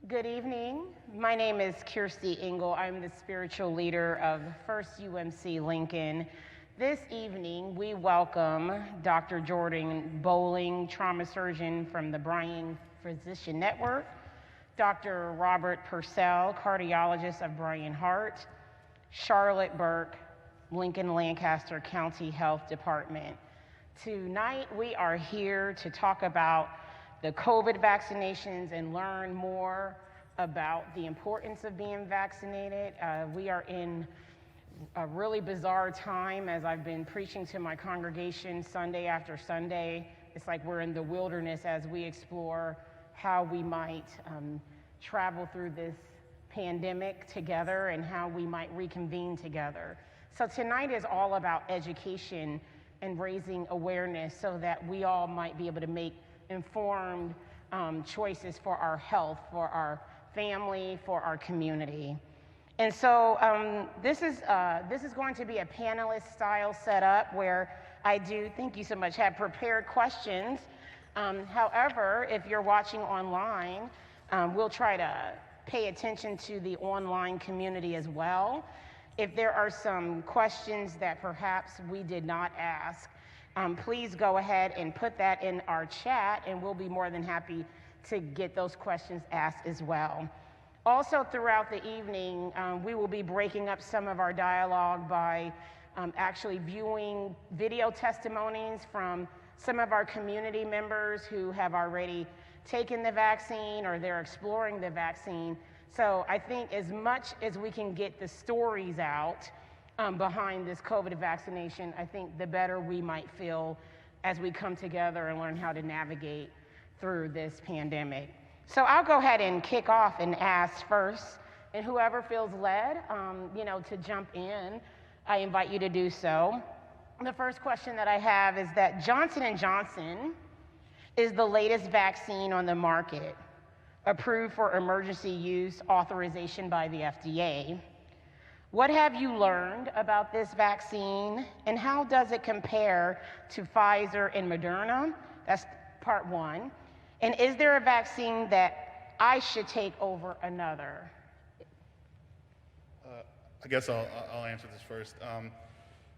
Good evening. My name is Kirstie Engel. I'm the spiritual leader of First UMC Lincoln. This evening, we welcome Dr. Jordan Bowling, trauma surgeon from the Bryan Physician Network, Dr. Robert Percell, cardiologist of Bryan Health, Charlotte Burke, Lincoln Lancaster County Health Department. Tonight, we are here to talk about the COVID vaccinations and learn more about the importance of being vaccinated. We are in a really bizarre time, as I've been preaching to my congregation Sunday after Sunday. It's like we're in the wilderness as we explore how we might travel through this pandemic together and how we might reconvene together. So tonight is all about education and raising awareness so that we all might be able to make informed choices for our health, for our family, for our community. And so this is going to be a panelist style setup where I do, thank you so much, have prepared questions. However, if you're watching online, we'll try to pay attention to the online community as well. If there are some questions that perhaps we did not ask, please go ahead and put that in our chat, and we'll be more than happy to get those questions asked as well. Also, throughout the evening, we will be breaking up some of our dialogue by actually viewing video testimonies from some of our community members who have already taken the vaccine or they're exploring the vaccine. So I think as much as we can get the stories out behind this COVID vaccination, I think the better we might feel as we come together and learn how to navigate through this pandemic. So I'll go ahead and kick off and ask first, and whoever feels led, to jump in, I invite you to do so. The first question that I have is that Johnson & Johnson is the latest vaccine on the market, approved for emergency use authorization by the FDA. What have you learned about this vaccine, and how does it compare to Pfizer and Moderna? That's part one. And is there a vaccine that I should take over another? I guess I'll answer this first.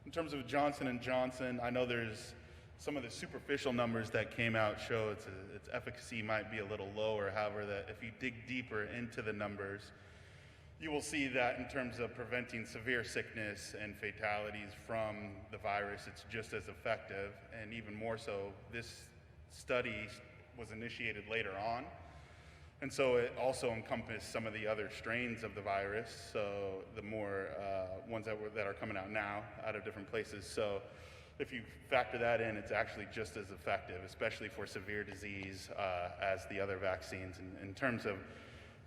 In terms of Johnson & Johnson, I know there's some of the superficial numbers that came out show its efficacy might be a little lower. However, that if you dig deeper into the numbers, you will see that in terms of preventing severe sickness and fatalities from the virus, it's just as effective, and even more so, this study was initiated later on, and so it also encompassed some of the other strains of the virus, so the more ones that are coming out now out of different places. So if you factor that in, it's actually just as effective, especially for severe disease as the other vaccines. In terms of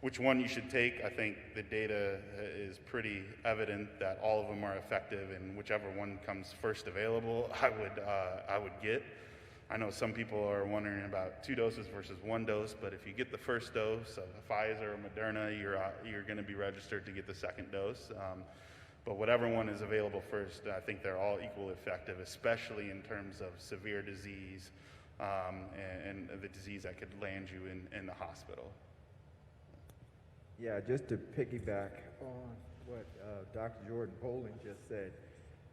which one you should take, I think the data is pretty evident that all of them are effective, and whichever one comes first available, I would get. I know some people are wondering about 2 doses versus 1 dose, but if you get the first dose of Pfizer or Moderna, you're going to be registered to get the second dose. But whatever one is available first, I think they're all equally effective, especially in terms of severe disease and the disease that could land you in the hospital. Yeah, just to piggyback on what Dr. Jordan Bowling just said,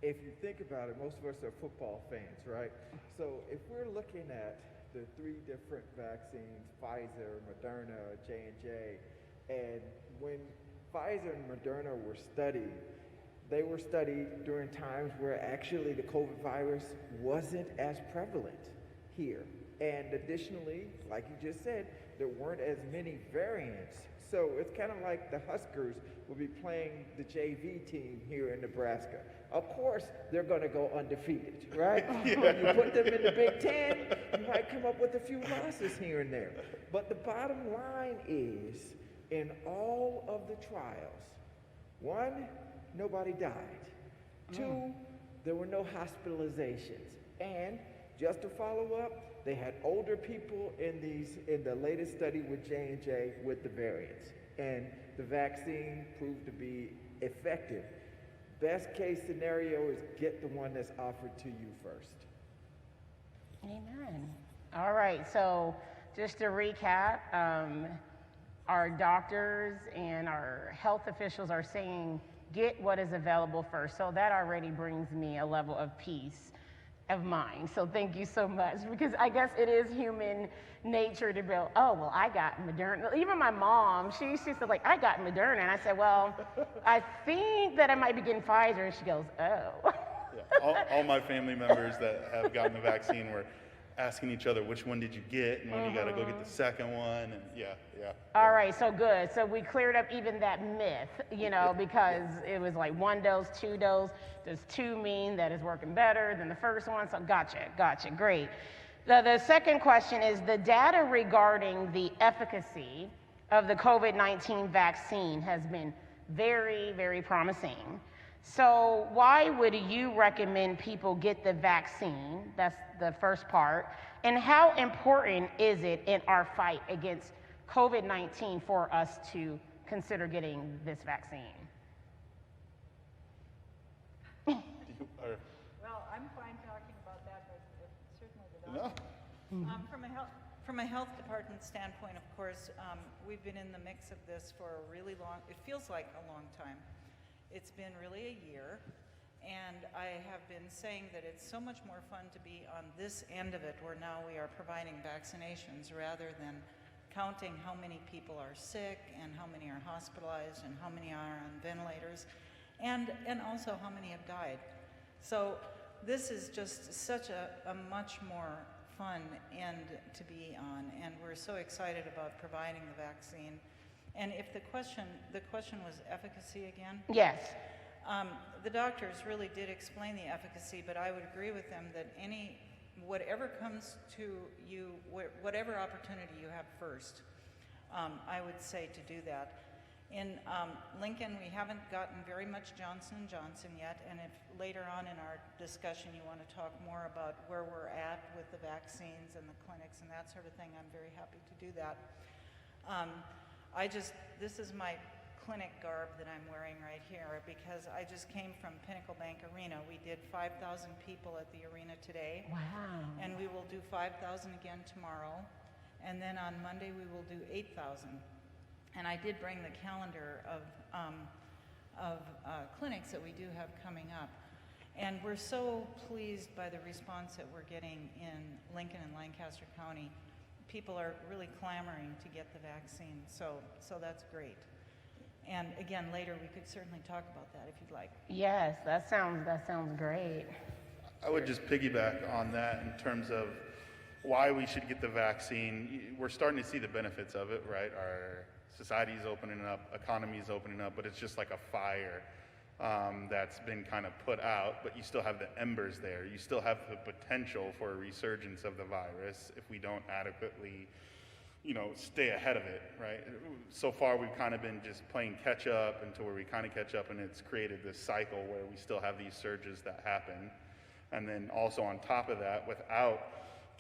if you think about it, most of us are football fans, right? So if we're looking at the 3 different vaccines, Pfizer, Moderna, J&J, and when Pfizer and Moderna were studied, they were studied during times where actually the COVID virus wasn't as prevalent here. And additionally, like you just said, there weren't as many variants. So it's kind of like the Huskers will be playing the JV team here in Nebraska. Of course, they're going to go undefeated, right? Yeah. When you put them in the Big Ten, you might come up with a few losses here and there. But the bottom line is, in all of the trials, 1, nobody died. 2, there were no hospitalizations. And just to follow up, they had older people in the latest study with J&J with the variants. And the vaccine proved to be effective. Best case scenario is get the one that's offered to you first. Amen. All right, so just to recap, our doctors and our health officials are saying, get what is available first. So that already brings me a level of peace of mind. So thank you so much, because I guess it is human nature to be, oh, well, I got Moderna. Even my mom, she said, like, I got Moderna. And I said, well, I think that I might be getting Pfizer. And she goes, oh. Yeah, all my family members that have gotten the vaccine were asking each other, which one did you get, and when you got to go get the second one, and yeah. All right, so good. So we cleared up even that myth, because it was like 1 dose, 2 dose. Does 2 mean that it's working better than the first one? So gotcha, great. The second question is the data regarding the efficacy of the COVID-19 vaccine has been very, very promising. So why would you recommend people get the vaccine? That's the first part. And how important is it in our fight against COVID-19 for us to consider getting this vaccine? Well, I'm fine talking about that, but certainly the doctor. No. From a health department standpoint, of course, we've been in the mix of this for a really long, it feels like a long time. It's been really a year, and I have been saying that it's so much more fun to be on this end of it, where now we are providing vaccinations rather than counting how many people are sick and how many are hospitalized and how many are on ventilators, and also how many have died. So this is just such a much more fun end to be on, and we're so excited about providing the vaccine. And if the question was efficacy again? Yes. The doctors really did explain the efficacy, but I would agree with them that whatever comes to you, whatever opportunity you have first, I would say to do that. In Lincoln, we haven't gotten very much Johnson & Johnson yet, and if later on in our discussion you want to talk more about where we're at with the vaccines and the clinics and that sort of thing, I'm very happy to do that. This is my clinic garb that I'm wearing right here, because I just came from Pinnacle Bank Arena. We did 5,000 people at the arena today. Wow. And we will do 5,000 again tomorrow. And then on Monday we will do 8,000. And I did bring the calendar of clinics that we do have coming up. And we're so pleased by the response that we're getting in Lincoln and Lancaster County. People are really clamoring to get the vaccine, so that's great. And again, later we could certainly talk about that if you'd like. Yes, that sounds great. I would just piggyback on that in terms of why we should get the vaccine. We're starting to see the benefits of it, right? Our society's opening up, economy's opening up, but it's just like a fire that's been kind of put out, but you still have the embers there. You still have the potential for a resurgence of the virus if we don't adequately, stay ahead of it, right? So far, we've kind of been just playing catch up until where we kind of catch up, and it's created this cycle where we still have these surges that happen. And then also on top of that, without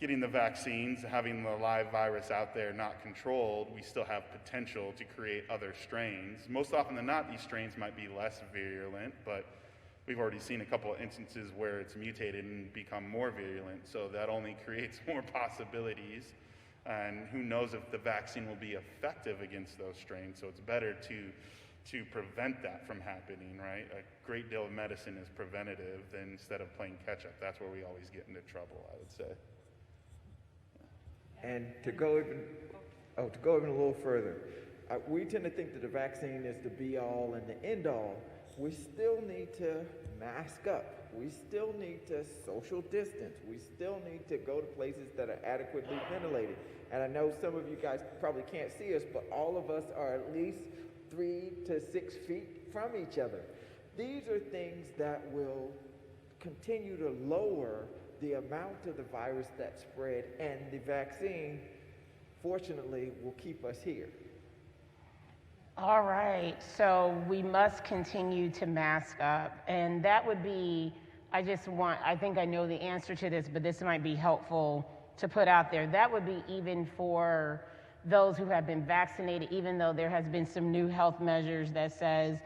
getting the vaccines, having the live virus out there not controlled, we still have potential to create other strains. Most often than not, these strains might be less virulent, but we've already seen a couple of instances where it's mutated and become more virulent, so that only creates more possibilities. And who knows if the vaccine will be effective against those strains, so it's better to prevent that from happening, right? A great deal of medicine is preventative than instead of playing catch up. That's where we always get into trouble, I would say. And to go even a little further, we tend to think that the vaccine is the be-all and the end-all. We still need to mask up. We still need to social distance. We still need to go to places that are adequately ventilated. And I know some of you guys probably can't see us, but all of us are at least 3 to 6 feet from each other. These are things that will continue to lower the amount of the virus that's spread, and the vaccine, fortunately, will keep us here. All right, so we must continue to mask up, and that would be, I think I know the answer to this, but this might be helpful to put out there. That would be even for those who have been vaccinated, even though there has been some new health measures that says,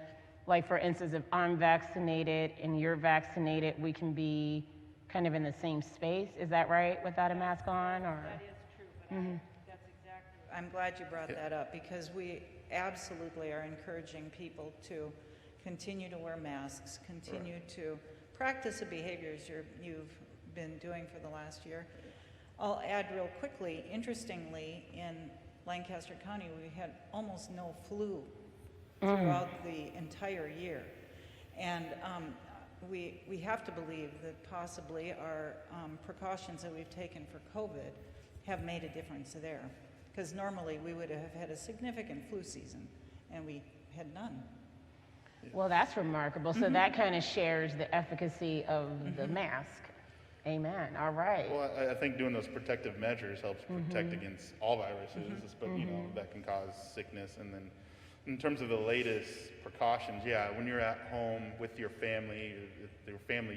like for instance, if I'm vaccinated and you're vaccinated, we can be kind of in the same space. Is that right, without a mask on? Or? That is true, but that's exactly I'm glad you brought that up, because we absolutely are encouraging people to continue to wear masks, continue to practice the behaviors you've been doing for the last year. I'll add real quickly, interestingly, in Lancaster County, we had almost no flu throughout the entire year. And we have to believe that possibly our precautions that we've taken for COVID have made a difference there. Because normally we would have had a significant flu season, and we had none. Well, that's remarkable. So that kind of shares the efficacy of the mask. Amen. All right. Well, I think doing those protective measures helps protect against all viruses, but you know, that can cause sickness. And then in terms of the latest precautions, yeah, when you're at home with your family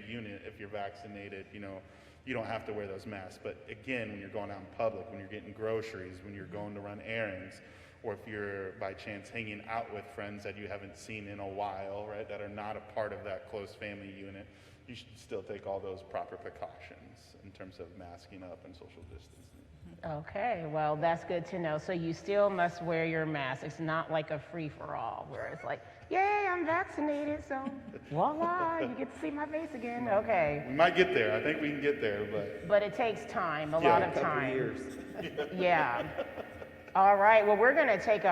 unit, if you're vaccinated, you know, you don't have to wear those masks. But again, when you're going out in public, when you're getting groceries, when you're going to run errands, or if you're by chance hanging out with friends that you haven't seen in a while, right, that are not a part of that close family unit, you should still take all those proper precautions in terms of masking up and social distancing. Okay, well, that's good to know. So you still must wear your mask. It's not like a free-for-all where it's like, yay, I'm vaccinated, so voila, you get to see my face again. Okay. We might get there. I think we can get there, But it takes time, a lot of couple time. years. Yeah. All right, well, we're going to take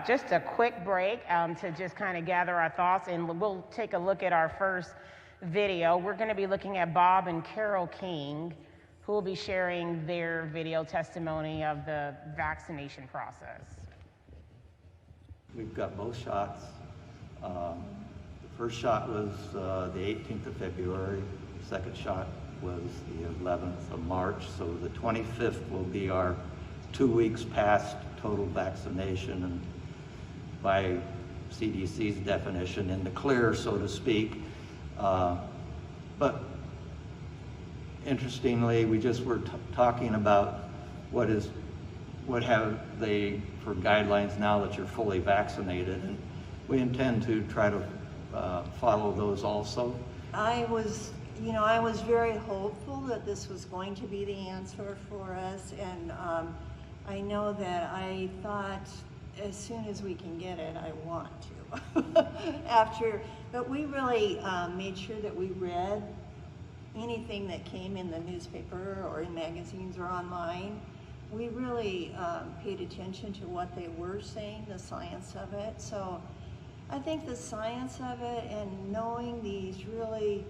just a quick break to just kind of gather our thoughts, and we'll take a look at our first video. We're going to be looking at Bob and Carol King, who will be sharing their video testimony of the vaccination process. We've got both shots. The first shot was the 18th of February. The second shot was the 11th of March. So the 25th will be our 2 weeks past total vaccination, and by CDC's definition, in the clear, so to speak. But interestingly, we just were talking about what have they for guidelines now that you're fully vaccinated, and we intend to try to follow those also. I was very hopeful that this was going to be the answer for us, and I know that I thought as soon as we can get it, I want to. But we really made sure that we read anything that came in the newspaper or in magazines or online. We really paid attention to what they were saying, the science of it. So I think the science of it, and knowing these really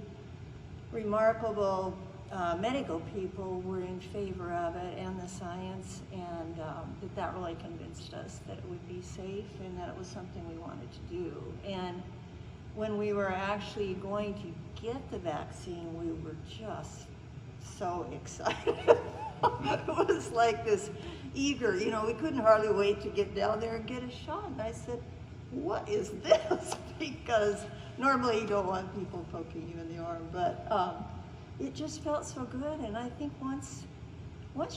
remarkable medical people were in favor of it, and the science, and that really convinced us that it would be safe and that it was something we wanted to do. And when we were actually going to get the vaccine, we were just so excited. It was like this eager, we couldn't hardly wait to get down there and get a shot. And I said, what is this? Because normally you don't want people poking you in the arm, but it just felt so good. And I think once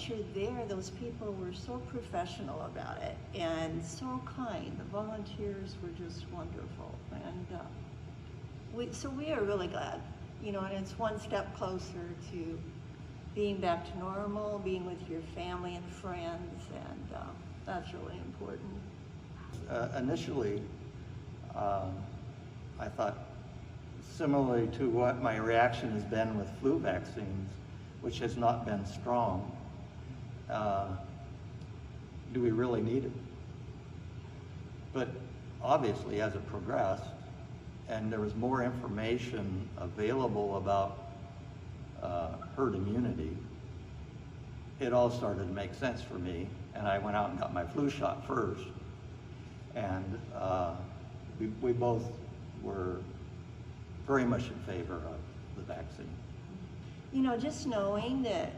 you're there, those people were so professional about it and so kind. The volunteers were just wonderful. And so we are really glad, and it's one step closer to being back to normal, being with your family and friends, and that's really important. Initially, I thought, similarly to what my reaction has been with flu vaccines, which has not been strong, do we really need it? But obviously, as it progressed, and there was more information available about herd immunity, it all started to make sense for me, and I went out and got my flu shot first. And we both were very much in favor of the vaccine. Just knowing that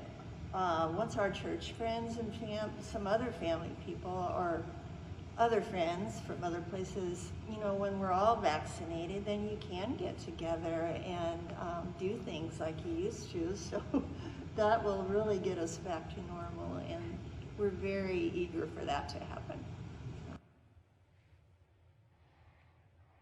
once our church friends and some other family people or other friends from other places, when we're all vaccinated, then you can get together and do things like you used to. So that will really get us back to normal, and we're very eager for that to happen.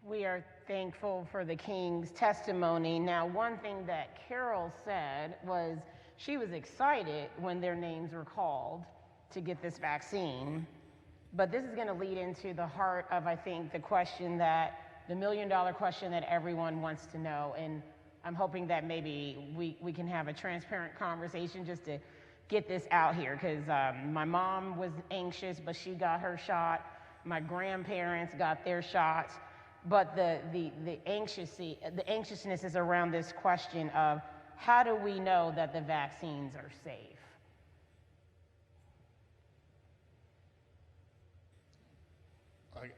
We are thankful for the King's testimony. Now, one thing that Carol said was she was excited when their names were called to get this vaccine. But this is going to lead into the heart of, I think, the million-dollar question that everyone wants to know. And I'm hoping that maybe we can have a transparent conversation just to get this out here, because my mom was anxious, but she got her shot. My grandparents got their shots. But the anxiousness is around this question of, how do we know that the vaccines are safe?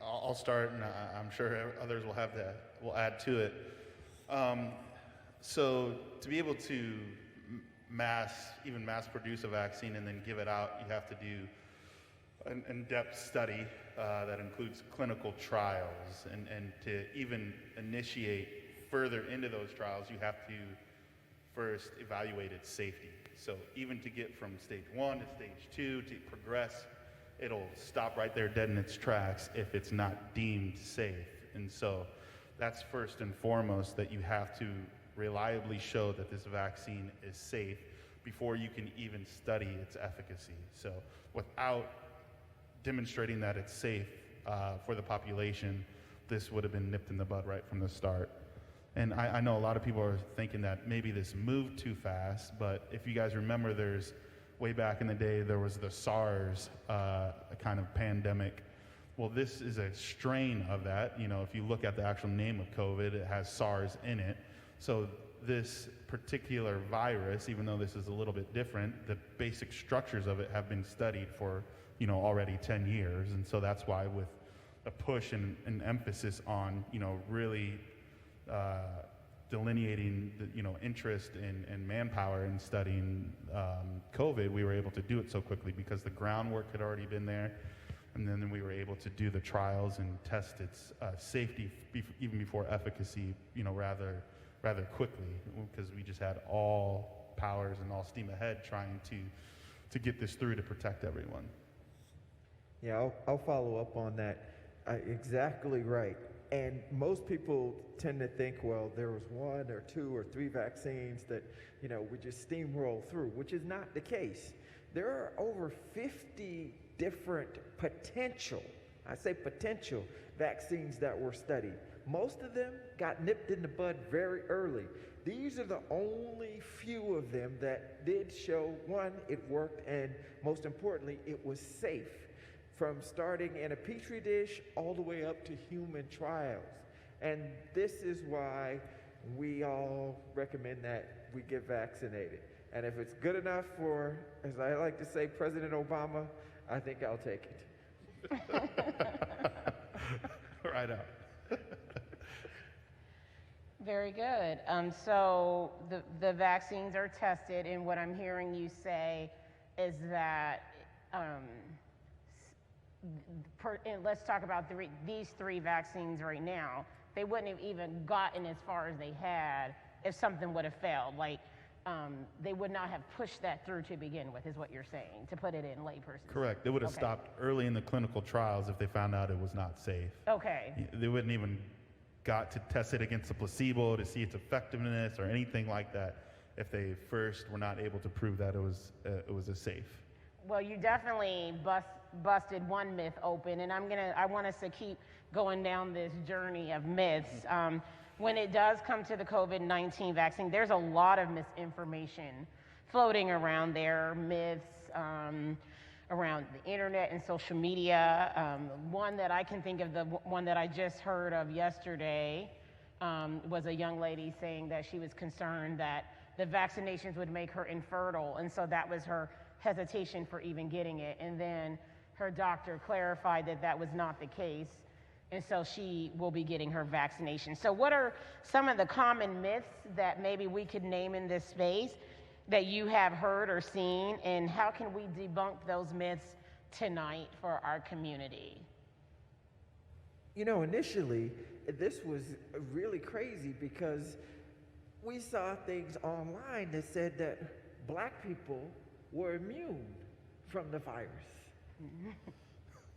I'll start, and I'm sure others will add to it. So to be able to mass produce a vaccine and then give it out, you have to do an in-depth study that includes clinical trials, and to even initiate further into those trials, you have to first evaluate its safety. So even to get from stage 1 to stage 2 to progress, it'll stop right there dead in its tracks if it's not deemed safe. And so that's first and foremost, that you have to reliably show that this vaccine is safe before you can even study its efficacy. So without demonstrating that it's safe for the population, this would have been nipped in the bud right from the start. And I know a lot of people are thinking that maybe this moved too fast, but if you guys remember, way back in the day, there was the SARS kind of pandemic. Well, this is a strain of that. You know, if you look at the actual name of COVID, it has SARS in it. So this particular virus, even though this is a little bit different, the basic structures of it have been studied for, already 10 years. And so that's why, with a push and an emphasis on, really delineating the, interest and manpower in studying COVID, we were able to do it so quickly because the groundwork had already been there. And then we were able to do the trials and test its safety even before efficacy, rather quickly, because we just had all powers and all steam ahead trying to get this through to protect everyone. Yeah, I'll follow up on that. Exactly right. And most people tend to think, well, there was 1 or 2 or 3 vaccines that, we just steamroll through, which is not the case. There are over 50 different potential vaccines that were studied. Most of them got nipped in the bud very early. These are the only few of them that did show, 1, it worked, and most importantly, it was safe, from starting in a petri dish all the way up to human trials. And this is why we all recommend that we get vaccinated. And if it's good enough for, as I like to say, President Obama, I think I'll take it. Right out. Very good. So the vaccines are tested, and what I'm hearing you say is that, and let's talk about these 3 vaccines right now. They wouldn't have even gotten as far as they had if something would have failed. They would not have pushed that through to begin with, is what you're saying, to put it in layperson's. Correct. They would have stopped early in the clinical trials if they found out it was not safe. Okay. They wouldn't even got to test it against a placebo to see its effectiveness or anything like that if they first were not able to prove that it was a safe. Well, you definitely busted one myth open, and I want us to keep going down this journey of myths. When it does come to the COVID-19 vaccine, there's a lot of misinformation floating around there, myths around the internet and social media. One that I can think of, the one that I just heard of yesterday, was a young lady saying that she was concerned that the vaccinations would make her infertile, and so that was her hesitation for even getting it. And then her doctor clarified that that was not the case, and so she will be getting her vaccination. So what are some of the common myths that maybe we could name in this space that you have heard or seen, and how can we debunk those myths tonight for our community? Initially, this was really crazy because we saw things online that said that Black people were immune from the virus.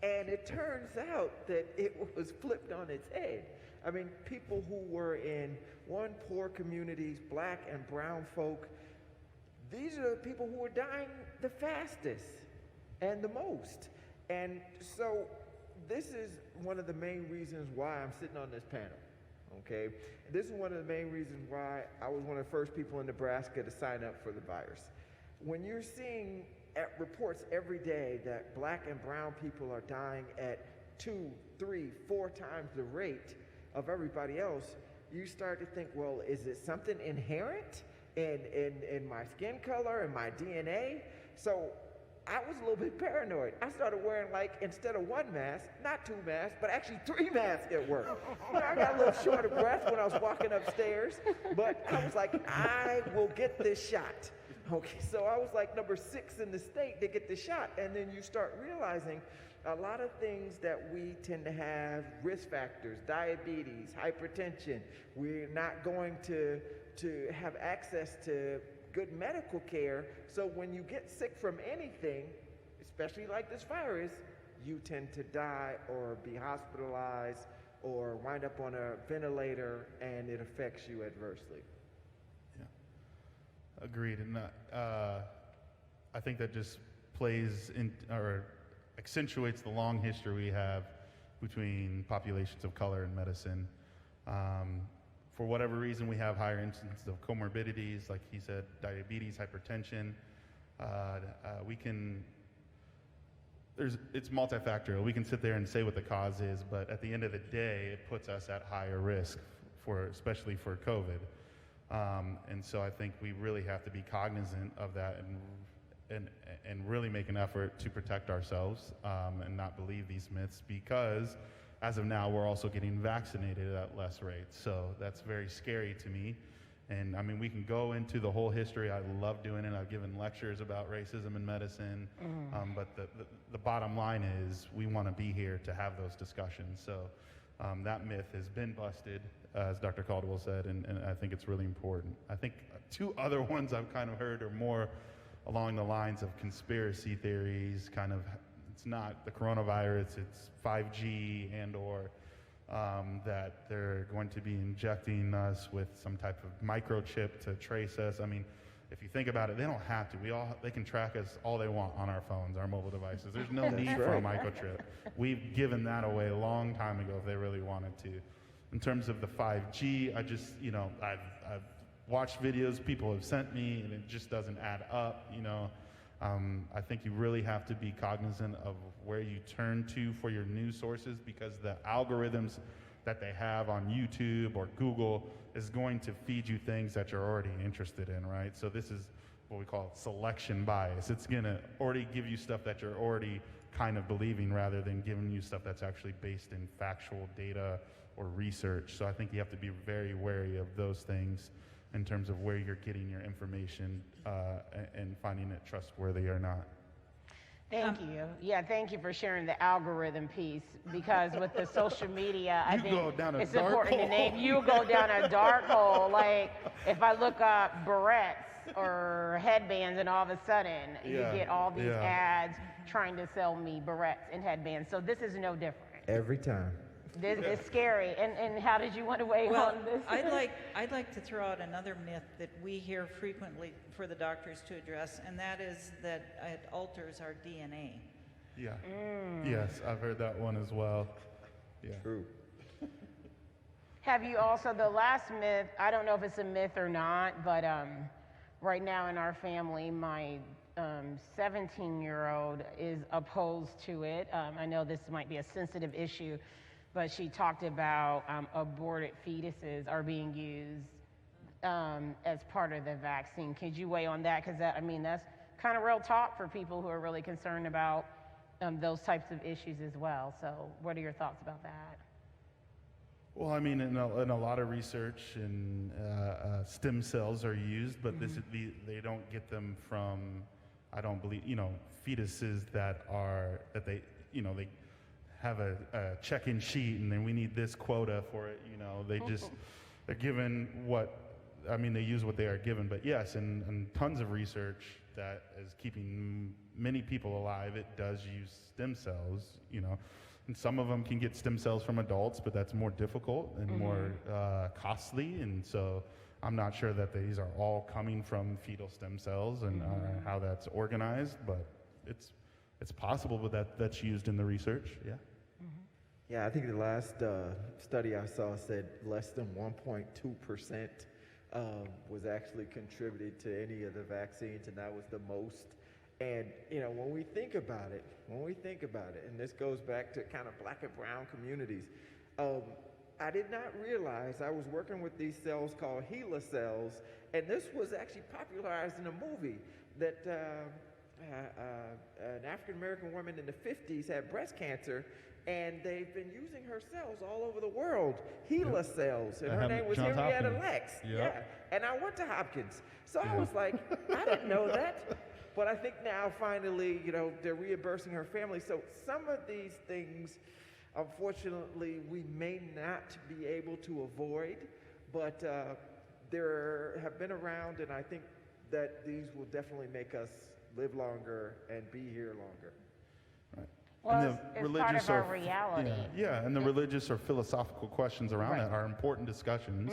And it turns out that it was flipped on its head. I mean, people who were in poor communities, Black and brown folk, these are the people who are dying the fastest and the most. And so this is one of the main reasons why I'm sitting on this panel, okay? This is one of the main reasons why I was one of the first people in Nebraska to sign up for the virus. When you're seeing reports every day that black and brown people are dying at 2, 3, 4 times the rate of everybody else, you start to think, well, is it something inherent in my skin color and my DNA? So I was a little bit paranoid. I started wearing, like, instead of 1 mask, not 2 masks, but actually 3 masks at work. You know, I got a little short of breath when I was walking upstairs, but I was like, I will get this shot. Okay, so I was like number 6 in the state to get the shot. And then you start realizing a lot of things that we tend to have, risk factors, diabetes, hypertension. We're not going to have access to good medical care. So when you get sick from anything, especially like this virus, you tend to die or be hospitalized or wind up on a ventilator, and it affects you adversely. Yeah, agreed. And I think that just plays in, or accentuates the long history we have between populations of color and medicine. For whatever reason, we have higher instances of comorbidities, like he said, diabetes, hypertension. It's multifactorial. We can sit there and say what the cause is, but at the end of the day, it puts us at higher risk, especially for COVID. And so I think we really have to be cognizant of that and really make an effort to protect ourselves and not believe these myths, because as of now, we're also getting vaccinated at less rates. So that's very scary to me. And I mean, we can go into the whole history. I love doing it. I've given lectures about racism in medicine. But the bottom line is we want to be here to have those discussions. So that myth has been busted, as Dr. Caldwell said, and I think it's really important. I think 2 other ones I've kind of heard are more along the lines of conspiracy theories, kind of. It's not the coronavirus, it's 5G and/or that they're going to be injecting us with some type of microchip to trace us. I mean, if you think about it, they don't have to. They can track us all they want on our phones, our mobile devices. There's no need for a microchip. We've given that away a long time ago if they really wanted to. In terms of the 5G, I just, I've watched videos people have sent me, and it just doesn't add up, I think you really have to be cognizant of where you turn to for your news sources, because the algorithms that they have on YouTube or Google is going to feed you things that you're already interested in, right? So this is what we call selection bias. It's going to already give you stuff that you're already kind of believing, rather than giving you stuff that's actually based in factual data or research. So I think you have to be very wary of those things in terms of where you're getting your information and finding it trustworthy or not. Thank you. Yeah, thank you for sharing the algorithm piece, because with the social media, I think it's important to name. You go down a dark hole. Like, if I look up barrettes or headbands, and all of a sudden you get all these ads trying to sell me barrettes and headbands. So this is no different. Every time. This is scary. And how did you want to weigh on this? I'd like to throw out another myth that we hear frequently for the doctors to address, and that is that it alters our DNA. Yeah. Yes, I've heard that one as well. Yeah. True. Have you also, the last myth, I don't know if it's a myth or not, but right now in our family, my 17-year-old is opposed to it. I know this might be a sensitive issue, but she talked about aborted fetuses are being used as part of the vaccine. Could you weigh on that? Because that's kind of real talk for people who are really concerned about those types of issues as well. So what are your thoughts about that? Well, I mean, in a lot of research, and stem cells are used, but they don't get them from, I don't believe, fetuses that they have a check-in sheet, and then we need this quota for it. They're given they use what they are given. But yes, and tons of research that is keeping many people alive, it does use stem cells, and some of them can get stem cells from adults, but that's more difficult and more costly. And so I'm not sure that these are all coming from fetal stem cells and how that's organized, but it's possible, but that's used in the research. Yeah. Yeah, I think the last study I saw said less than 1.2% was actually contributed to any of the vaccines, and that was the most. And, you know, when we think about it, and this goes back to kind of black and brown communities, I did not realize I was working with these cells called HeLa cells, and this was actually popularized in a movie that an African-American woman in the 50s had breast cancer, and they've been using her cells all over the world, HeLa cells, and her name was Johns Henrietta Hopkins. Lacks. Yep. Yeah, and I went to Hopkins, so I was like, I didn't know that. But I think now finally, you know, they're reimbursing her family. So some of these things, unfortunately, we may not be able to avoid, but there have been around, and I think that these will definitely make us live longer and be here longer. Right. Well, And it's part of our reality. Yeah, and the religious or philosophical questions around that are important discussions.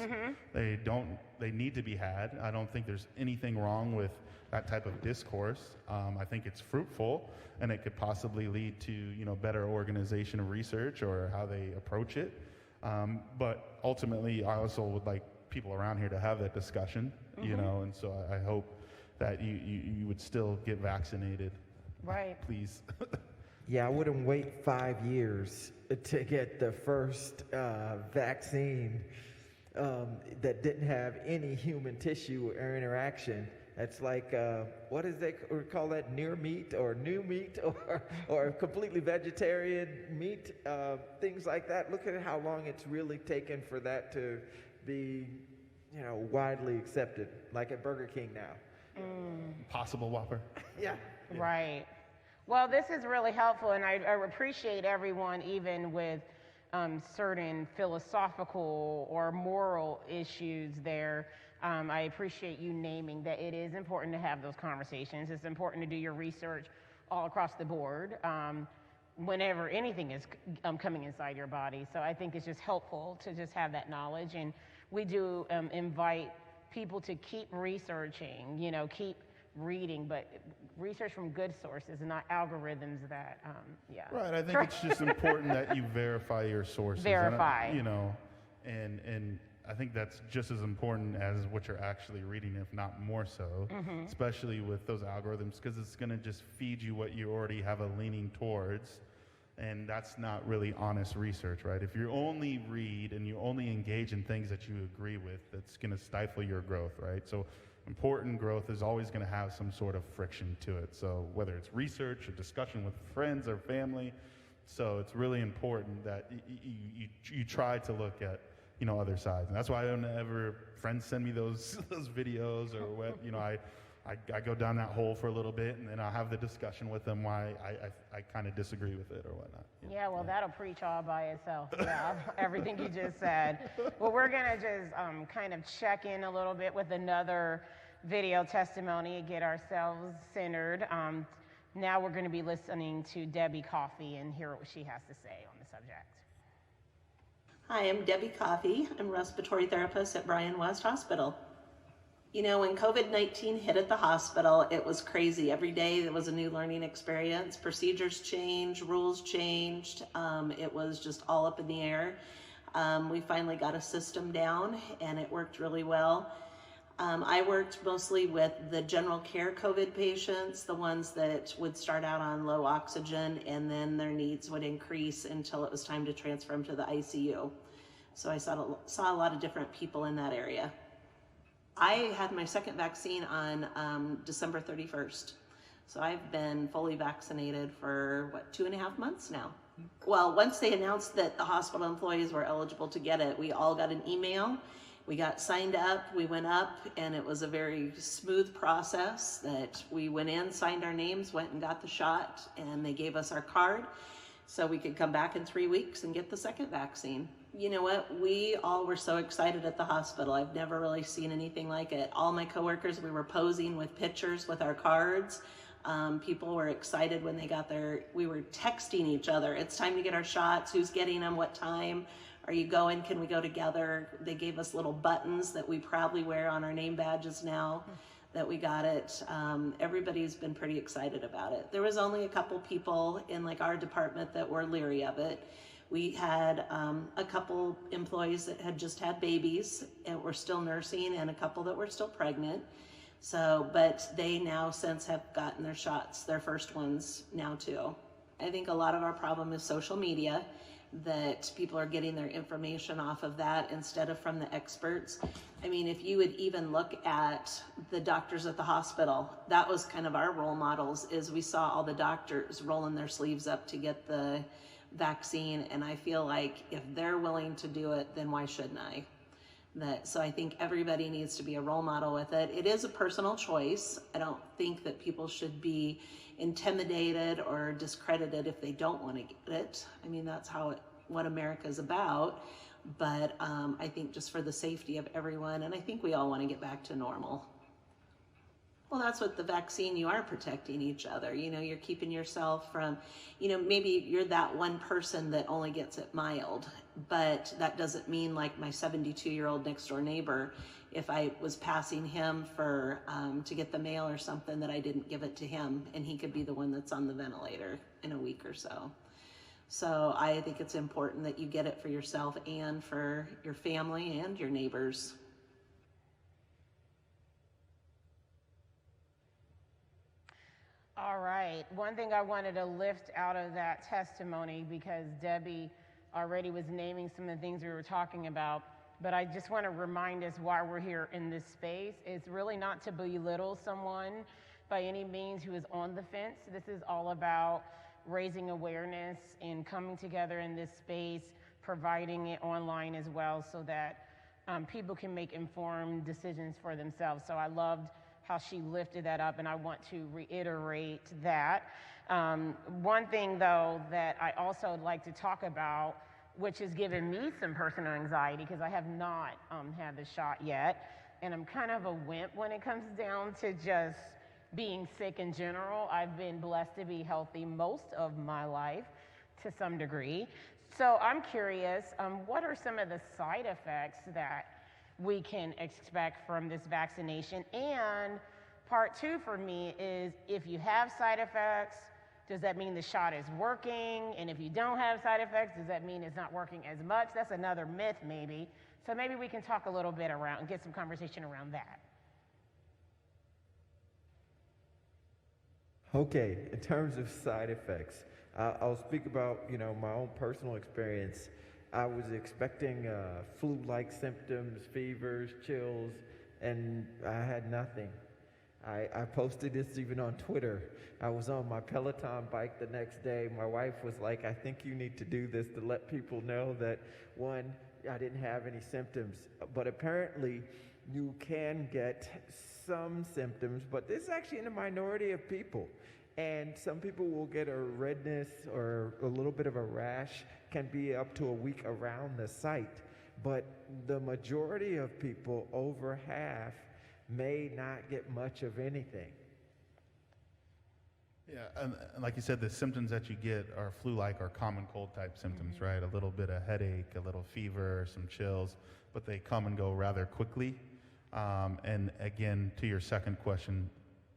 They need to be had. I don't think there's anything wrong with that type of discourse. I think it's fruitful, and it could possibly lead to, you know, better organization of research or how they approach it. But ultimately, I also would like people around here to have that discussion, you know, and so I hope that you would still get vaccinated. Right. Please. Yeah, I wouldn't wait 5 years to get the first vaccine that didn't have any human tissue or interaction. It's like, what is they call that, near meat or new meat or completely vegetarian meat, things like that. Look at how long it's really taken for that to be, you know, widely accepted, like at Burger King now. Possible Whopper. Yeah. Right. Well, this is really helpful, and I appreciate everyone, even with certain philosophical or moral issues there. I appreciate you naming that it is important to have those conversations. It's important to do your research all across the board whenever anything is coming inside your body. So I think it's just helpful to just have that knowledge. And we do invite people to keep researching, you know, keep reading, but research from good sources and not algorithms that, Right, I think it's just important that you verify your sources. Verify. And, you know, and I think that's just as important as what you're actually reading, if not more so, especially with those algorithms, because it's going to just feed you what you already have a leaning towards, and that's not really honest research, right? If you only read and you only engage in things that you agree with, that's going to stifle your growth, right? So important growth is always going to have some sort of friction to it. So whether it's research or discussion with friends or family, so it's really important that you try to look at, you know, other sides. And that's why I don't ever, friends send me those videos or what, you know, I go down that hole for a little bit, and then I'll have the discussion with them why I kind of disagree with it or whatnot. Yeah, well, that'll preach all by itself. Yeah, everything you just said. Well, we're going to just kind of check in a little bit with another video testimony and get ourselves centered. Now we're going to be listening to Debbie Coffey and hear what she has to say on the subject. Hi, I'm Debbie Coffey. I'm a respiratory therapist at Bryan West Hospital. You know, when COVID-19 hit at the hospital, it was crazy. Every day there was a new learning experience. Procedures changed, rules changed. It was just all up in the air. We finally got a system down, and it worked really well. I worked mostly with the general care COVID patients, the ones that would start out on low oxygen, and then their needs would increase until it was time to transfer them to the ICU. So I saw a lot of different people in that area. I had my second vaccine on December 31st. So I've been fully vaccinated for, 2.5 months now. Well, once they announced that the hospital employees were eligible to get it, we all got an email. We got signed up, we went up, and it was a very smooth process that we went in, signed our names, went and got the shot, and they gave us our card so we could come back in 3 weeks and get the second vaccine. You know what? We all were so excited at the hospital. I've never really seen anything like it. All my coworkers, we were posing with pictures with our cards. People were excited when they got we were texting each other. It's time to get our shots. Who's getting them? What time? Are you going? Can we go together? They gave us little buttons that we proudly wear on our name badges now. that we got it. Everybody's been pretty excited about it. There was only a couple people in like our department that were leery of it. We had a couple employees that had just had babies and were still nursing, and a couple that were still pregnant. So, but they now since have gotten their shots, their first ones now too. I think a lot of our problem is social media, that people are getting their information off of that instead of from the experts. I mean, if you would even look at the doctors at the hospital, that was kind of our role models, is we saw all the doctors rolling their sleeves up to get the vaccine, and I feel like if they're willing to do it, then why shouldn't I? So I think everybody needs to be a role model with it. It is a personal choice. I don't think that people should be intimidated or discredited if they don't want to get it. I mean, that's what America's about. But I think just for the safety of everyone, and I think we all want to get back to normal. Well, that's what the vaccine, you are protecting each other. You know, you're keeping yourself from, you know, maybe you're that one person that only gets it mild, but that doesn't mean like my 72-year-old next door neighbor, if I was passing him for, to get the mail or something, that I didn't give it to him, and he could be the one that's on the ventilator in a week or so. So I think it's important that you get it for yourself and for your family and your neighbors. All right. One thing I wanted to lift out of that testimony, because Debbie already was naming some of the things we were talking about, but I just want to remind us why we're here in this space. It's really not to belittle someone by any means who is on the fence. This is all about raising awareness and coming together in this space, providing it online as well, so that people can make informed decisions for themselves. So I loved how she lifted that up, and I want to reiterate that. One thing, though, that I also would like to talk about, which has given me some personal anxiety, because I have not had the shot yet, and I'm kind of a wimp when it comes down to just being sick in general. I've been blessed to be healthy most of my life to some degree. So I'm curious, what are some of the side effects that we can expect from this vaccination? And part two for me is, if you have side effects, does that mean the shot is working? And if you don't have side effects, does that mean it's not working as much? That's another myth maybe. So maybe we can talk a little bit around and get some conversation around that. Okay, in terms of side effects, I'll speak about, you know, my own personal experience. I was expecting flu-like symptoms, fevers, chills, and I had nothing. I posted this even on Twitter. I was on my Peloton bike the next day. My wife was like, I think you need to do this to let people know that, one, I didn't have any symptoms. But apparently, you can get some symptoms, but this is actually in a minority of people. And some people will get a redness or a little bit of a rash, can be up to a week around the site. But the majority of people, over half, may not get much of anything. Yeah, and like you said, the symptoms that you get are flu-like or common cold type symptoms, right? A little bit of headache, a little fever, some chills, but they come and go rather quickly. And again, to your second question,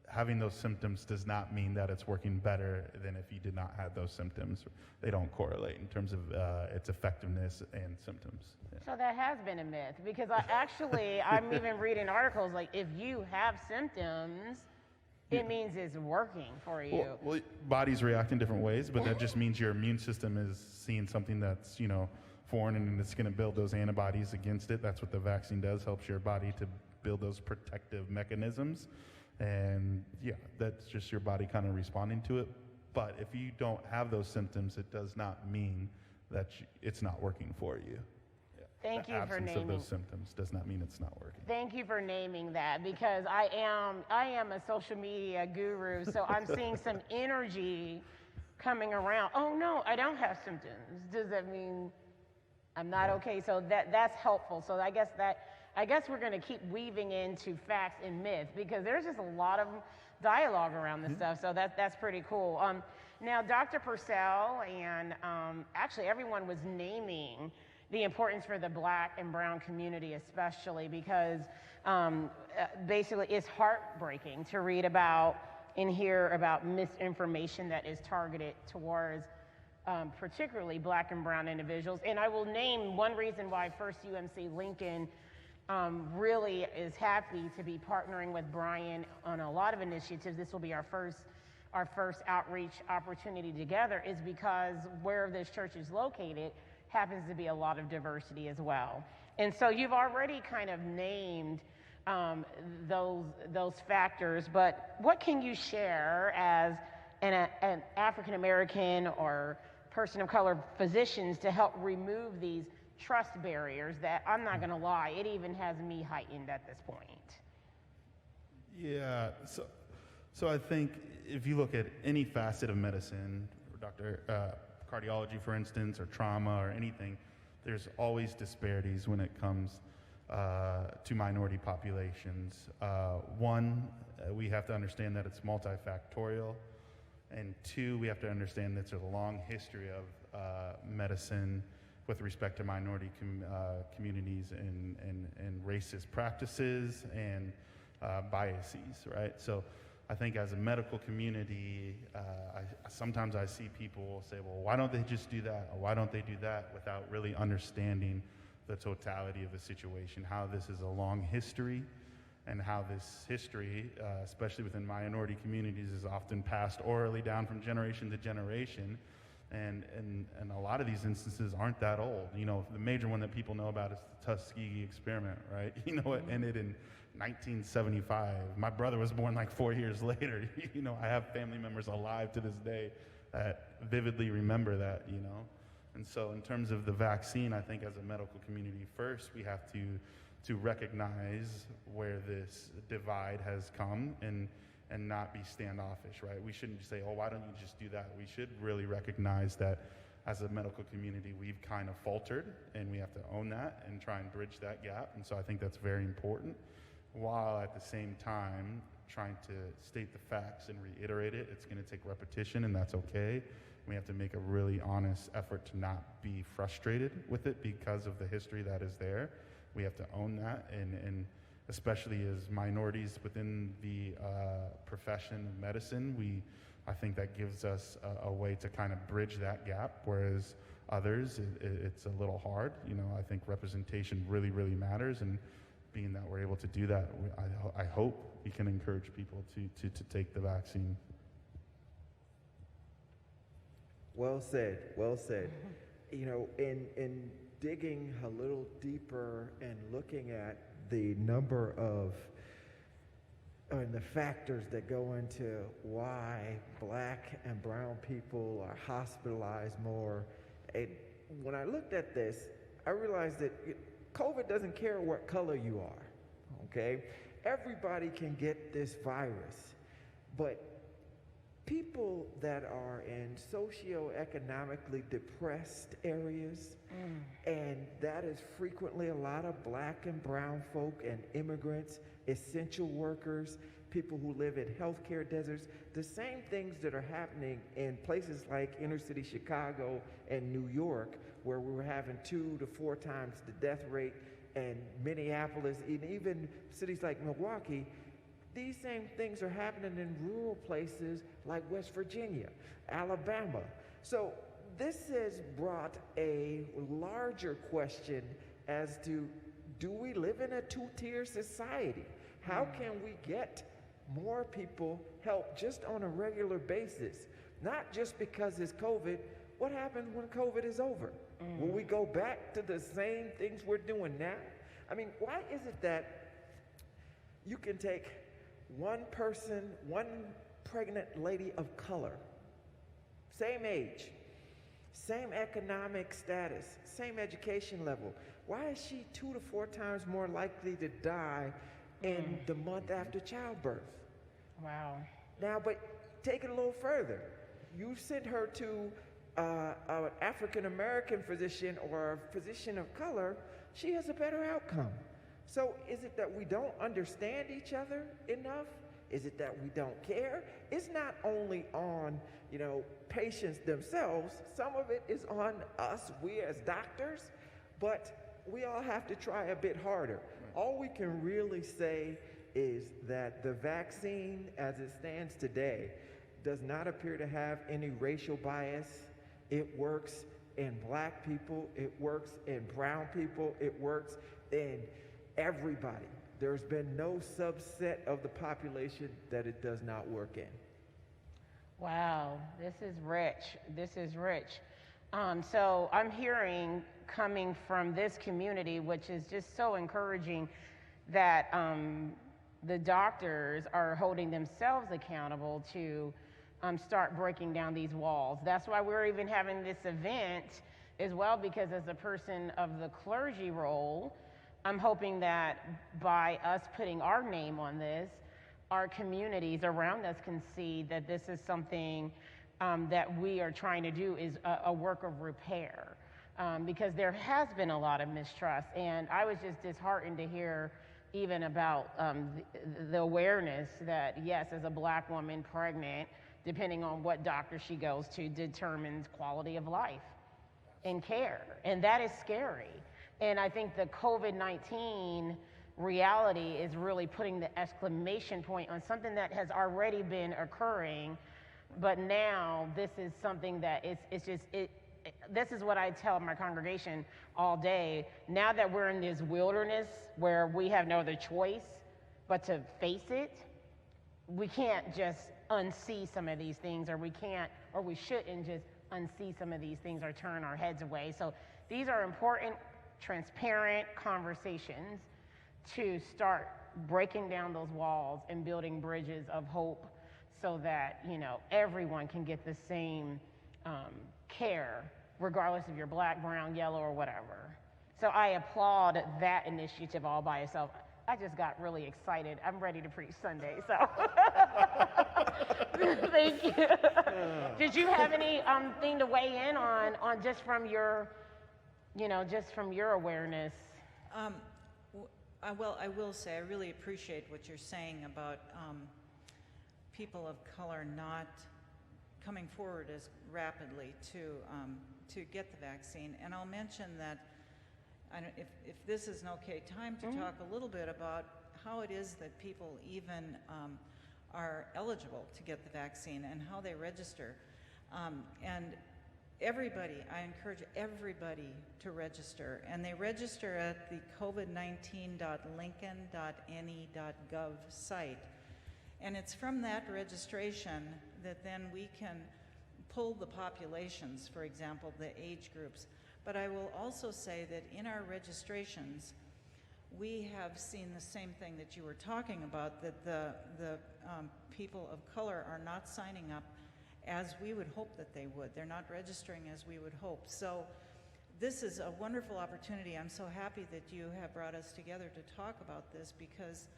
having those symptoms does not mean that it's working better than if you did not have those symptoms. They don't correlate in terms of its effectiveness and symptoms. Yeah. So that has been a myth, because I'm even reading articles like, if you have symptoms, it means it's working for you. Well, bodies react in different ways, but that just means your immune system is seeing something that's, you know, foreign, and it's going to build those antibodies against it. That's what the vaccine does, helps your body to build those protective mechanisms. And yeah, that's just your body kind of responding to it. But if you don't have those symptoms, it does not mean that it's not working for you. Yeah. Thank you for naming. The absence of those symptoms does not mean it's not working. Thank you for naming that, because I am a social media guru, so I'm seeing some energy coming around. Oh no, I don't have symptoms. Does that mean I'm not okay? So that's helpful. So I guess we're going to keep weaving into facts and myths, because there's just a lot of dialogue around this stuff. So that's pretty cool. Now, Dr. Percell and actually everyone was naming the importance for the Black and brown community especially, because basically it's heartbreaking to read about and hear about misinformation that is targeted towards particularly Black and brown individuals. And I will name one reason why First UMC Lincoln really is happy to be partnering with Bryan on a lot of initiatives. This will be our first outreach opportunity together, is because where this church is located happens to be a lot of diversity as well. And so you've already kind of named those factors, but what can you share as an African American or person of color physicians to help remove these trust barriers that, I'm not gonna lie, it even has me heightened at this point? Yeah, so I think if you look at any facet of medicine, cardiology, for instance, or trauma or anything, there's always disparities when it comes to minority populations. One, we have to understand that it's multifactorial, and two, we have to understand that there's a long history of medicine with respect to minority communities and racist practices and biases, right? So I think as a medical community, sometimes I see people say, well, why don't they just do that? Or why don't they do that, without really understanding the totality of the situation, how this is a long history, and how this history, especially within minority communities, is often passed orally down from generation to generation. And a lot of these instances aren't that old. You know, the major one that people know about is the Tuskegee experiment, right? You know, it ended in 1975. My brother was born like 4 years later. You know, I have family members alive to this day that vividly remember that, you know. And so in terms of the vaccine, I think as a medical community, first we have to recognize where this divide has come and not be standoffish, right? We shouldn't just say, oh, why don't you just do that? We should really recognize that as a medical community, we've kind of faltered, and we have to own that and try and bridge that gap. And so I think that's very important, while at the same time trying to state the facts and reiterate it. It's going to take repetition, and that's okay. We have to make a really honest effort to not be frustrated with it because of the history that is there. We have to own that, and especially as minorities within the profession of medicine, I think that gives us a way to kind of bridge that gap, whereas others, it's a little hard. You know, I think representation really, really matters, and being that we're able to do that, I hope we can encourage people to take the vaccine. Well said, well said. You know, in digging a little deeper and looking at the number of and the factors that go into why Black and brown people are hospitalized more, and when I looked at this, I realized that COVID doesn't care what color you are, okay? Everybody can get this virus, but people that are in socioeconomically depressed areas, and that is frequently a lot of Black and brown folk and immigrants, essential workers, people who live in healthcare deserts, the same things that are happening in places like inner city Chicago and New York, where we were having 2 to 4 times the death rate, and Minneapolis, and even cities like Milwaukee. These same things are happening in rural places like West Virginia, Alabama. So this has brought a larger question as to, do we live in a two-tier society? How can we get more people help just on a regular basis? Not just because it's COVID. What happens when COVID is over? Will we go back to the same things we're doing now? I mean, why is it that you can take one person, one pregnant lady of color, same age, same economic status, same education level, why is she 2 to 4 times more likely to die in the month after childbirth? Wow. Now, but take it a little further. You sent her to an African-American physician or a physician of color, she has a better outcome. So is it that we don't understand each other enough? Is it that we don't care? It's not only on, you know, patients themselves. Some of it is on us, we as doctors, but we all have to try a bit harder. All we can really say is that the vaccine, as it stands today, does not appear to have any racial bias. It works in black people, it works in brown people, it works in everybody. There's been no subset of the population that it does not work in. Wow, this is rich. This is rich. So I'm hearing coming from this community, which is just so encouraging, that the doctors are holding themselves accountable to start breaking down these walls. That's why we're even having this event as well, because as a person of the clergy role, I'm hoping that by us putting our name on this, our communities around us can see that this is something that we are trying to do, is a work of repair. Because there has been a lot of mistrust, and I was just disheartened to hear even about the awareness that, yes, as a black woman pregnant, depending on what doctor she goes to, determines quality of life and care. And that is scary. And I think the COVID-19 reality is really putting the exclamation point on something that has already been occurring. But now this is something that this is what I tell my congregation all day. Now that we're in this wilderness where we have no other choice but to face it, we can't just unsee some of these things, or we shouldn't just unsee some of these things or turn our heads away. So these are important, transparent conversations to start breaking down those walls and building bridges of hope, so that, you know, everyone can get the same care, regardless if you're black, brown, yellow, or whatever. So I applaud that initiative all by itself. I just got really excited. I'm ready to preach Sunday, so thank you. Did you have any thing to weigh in on just from your, just from your awareness? Well, I will say I really appreciate what you're saying about people of color not coming forward as rapidly to get the vaccine. And I'll mention that, if this is an okay time to talk a little bit about how it is that people even are eligible to get the vaccine and how they register. And everybody, I encourage everybody to register. And they register at the covid19.lincoln.ne.gov site. And it's from that registration that then we can pull the populations, for example, the age groups. But I will also say that in our registrations, we have seen the same thing that you were talking about, that the people of color are not signing up as we would hope that they would. They're not registering as we would hope. So this is a wonderful opportunity. I'm so happy that you have brought us together to talk about this, because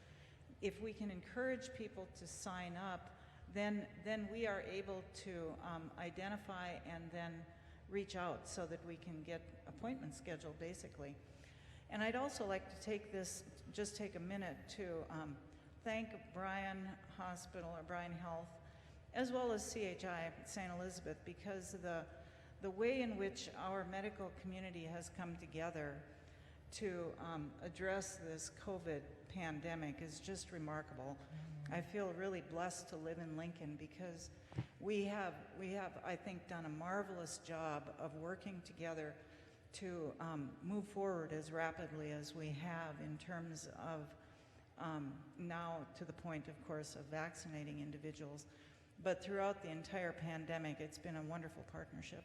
if we can encourage people to sign up, then we are able to identify and then reach out so that we can get appointments scheduled, basically. And I'd also like to take a minute to thank Bryan Hospital, or Bryan Health, as well as CHI St. Elizabeth, because the way in which our medical community has come together to address this COVID pandemic is just remarkable. I feel really blessed to live in Lincoln, because we have, I think, done a marvelous job of working together to move forward as rapidly as we have in terms of now to the point, of course, of vaccinating individuals. But throughout the entire pandemic, it's been a wonderful partnership.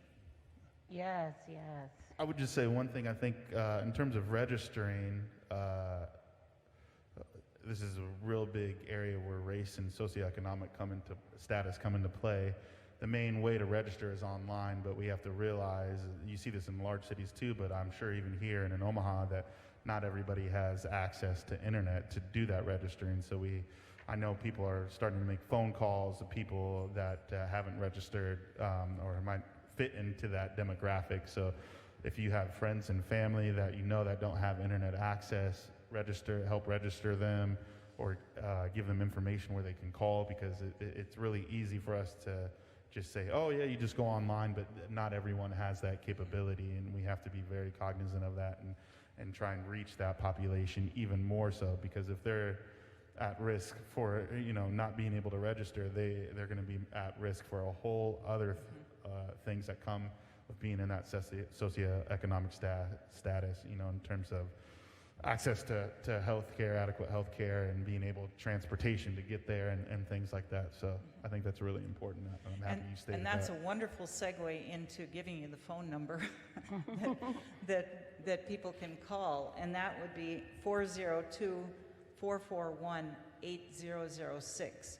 Yes, yes. I would just say one thing. I think in terms of registering, this is a real big area where race and socioeconomic status come into play. The main way to register is online, but we have to realize, you see this in large cities too, but I'm sure even here and in Omaha, that not everybody has access to internet to do that registering. So I know people are starting to make phone calls to people that haven't registered or might fit into that demographic. So if you have friends and family that that don't have internet access, help register them, or give them information where they can call, because it's really easy for us to just say, oh yeah, you just go online, but not everyone has that capability, and we have to be very cognizant of that and try and reach that population even more so, because if they're at risk for not being able to register, they're going to be at risk for a whole other things that come with being in that socioeconomic status, in terms of access to health care, adequate health care, and being able transportation to get there and things like that. So I think that's really important. I'm happy you stated that. And that's a wonderful segue into giving you the phone number that people can call, and that would be 402-441-8006.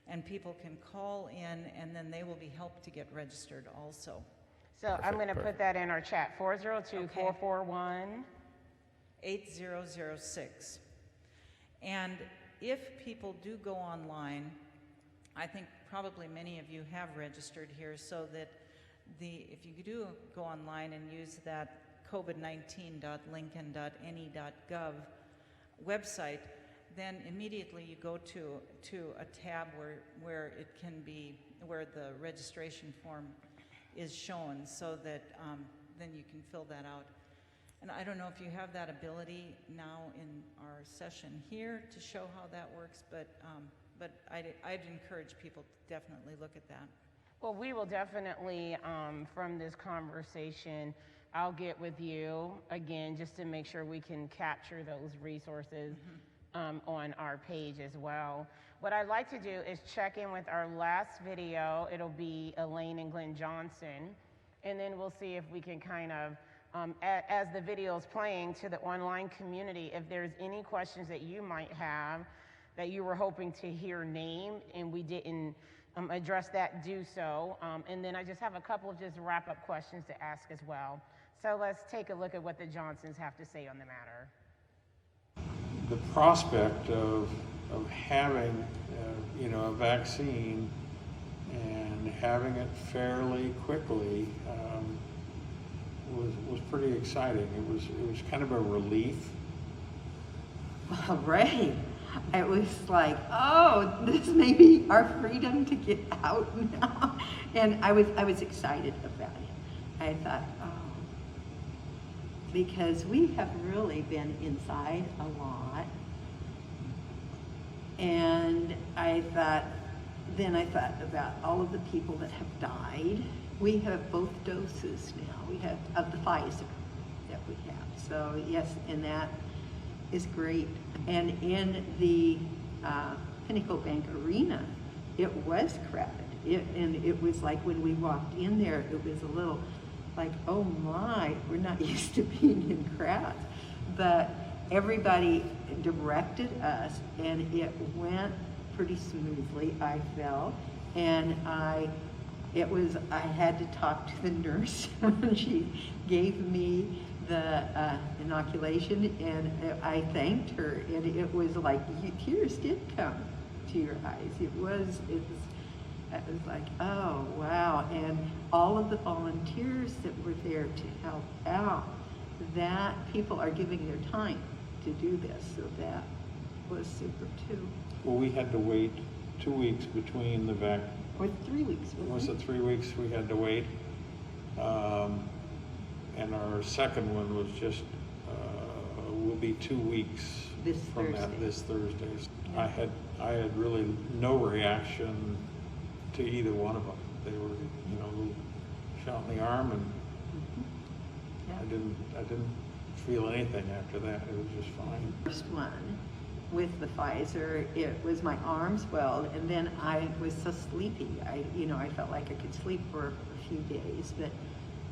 And people can call in, and then they will be helped to get registered also. So I'm going to put that in our chat, 402-441. 8006. And if people do go online, I think probably many of you have registered here, so that if you do go online and use that covid19.lincoln.ne.gov website, then immediately you go to a tab where it can be, where the registration form is shown, so that then you can fill that out. And I don't know if you have that ability now in our session here to show how that works, but I'd encourage people to definitely look at that. Well, we will definitely, from this conversation, I'll get with you again just to make sure we can capture those resources on our page as well. What I'd like to do is check in with our last video. It'll be Elaine and Glenn Johnson, and then we'll see if we can kind of, as the video is playing, to the online community, if there's any questions that you might have that you were hoping to hear named and we didn't address that, do so. And then I just have a couple of just wrap-up questions to ask as well. So let's take a look at what the Johnsons have to say on the matter. The prospect of having a vaccine and having it fairly quickly was pretty exciting. It was kind of a relief. Well, right. It was like, oh, this may be our freedom to get out now. And I was excited about it. I thought, oh, because we have really been inside a lot. And I thought about all of the people that have died. We have both doses now. We have of the Pfizer that we have. So yes, and that is great. And in the Pinnacle Bank Arena, it was crowded. And it was like when we walked in there, it was a little like, oh my, we're not used to being in crowds. But everybody directed us, and it went pretty smoothly, I felt. And I had to talk to the nurse when she gave me the inoculation, and I thanked her, and it was like tears did come to your eyes. It was like, oh wow. And all of the volunteers that were there to help out, that people are giving their time to do this, so that was super too. Well, we had to wait 2 weeks between the Or 3 weeks. Was it 3 weeks we had to wait? And our second one was just, will be 2 weeks this from Thursday. This Thursday. Yeah. I had really no reaction to either one of them. They were, a little shot in the arm, and Yeah. I didn't feel anything after that. It was just fine. First one with the Pfizer, it was my arm swelled, and then I was so sleepy. I felt like I could sleep for a few days, but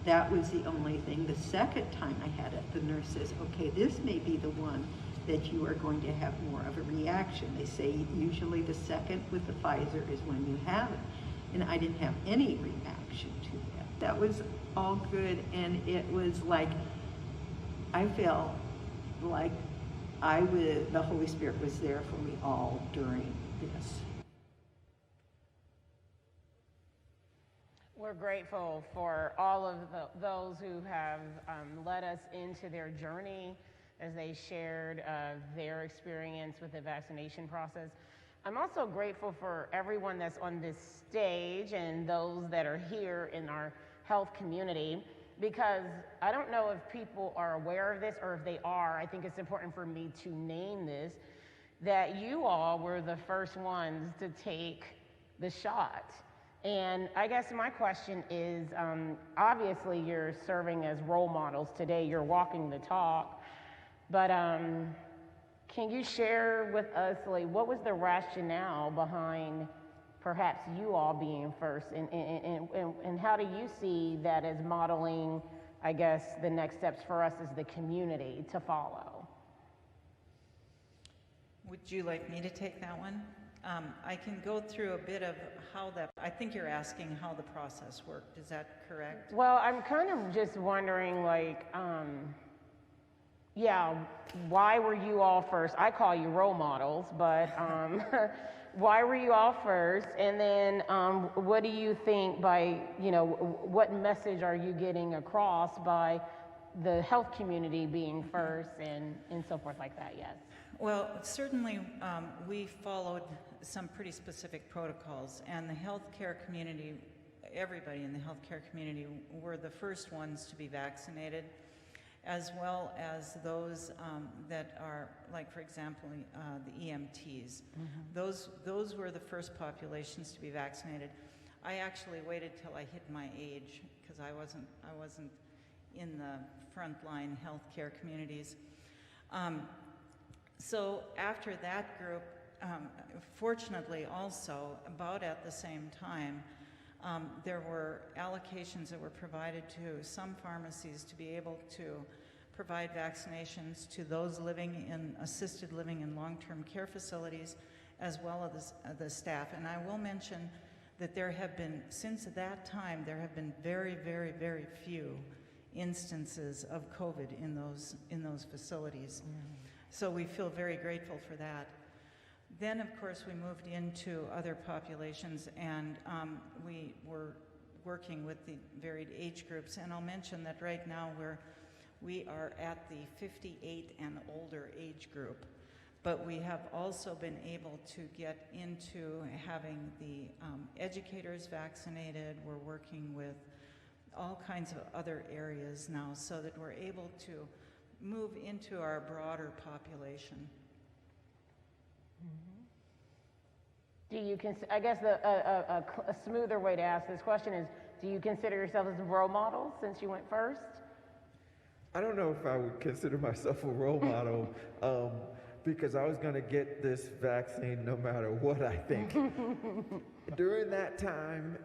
that was the only thing. The second time I had it, the nurse says, okay, this may be the one that you are going to have more of a reaction. They say usually the second with the Pfizer is when you have it. And I didn't have any reaction to that. That was all good, and it was like, I felt like the Holy Spirit was there for me all during this. We're grateful for all of those who have led us into their journey as they shared their experience with the vaccination process. I'm also grateful for everyone that's on this stage and those that are here in our health community, because I don't know if people are aware of this, or if they are, I think it's important for me to name this, that you all were the first ones to take the shot. And I guess my question is, obviously you're serving as role models today, you're walking the talk, but can you share with us, like, what was the rationale behind perhaps you all being first, and how do you see that as modeling, I guess, the next steps for us as the community to follow? Would you like me to take that one? I can go through a bit of how that, I think you're asking how the process worked, is that correct? Well, I'm kind of just wondering, like, yeah, why were you all first? I call you role models, but why were you all first? And then what do you think by, what message are you getting across by the health community being first and so forth like that? Yes. Well, certainly we followed some pretty specific protocols, and the healthcare community, everybody in the healthcare community were the first ones to be vaccinated, as well as those that are, like, for example, the EMTs. Those were the first populations to be vaccinated. I actually waited till I hit my age, because I wasn't in the frontline healthcare communities. So after that group, fortunately also, about at the same time, there were allocations that were provided to some pharmacies to be able to provide vaccinations to those living in assisted living and long-term care facilities, as well as the staff. And I will mention that there have been, since that time, there have been very, very, very few instances of COVID in those facilities. So we feel very grateful for that. Then, of course, we moved into other populations, and we were working with the varied age groups. And I'll mention that right now we are at the 58 and older age group, but we have also been able to get into having the educators vaccinated. We're working with all kinds of other areas now, so that we're able to move into our broader population. Do you I guess a smoother way to ask this question is, do you consider yourself as a role model since you went first? I don't know if I would consider myself a role model because I was going to get this vaccine no matter what I think. During that time,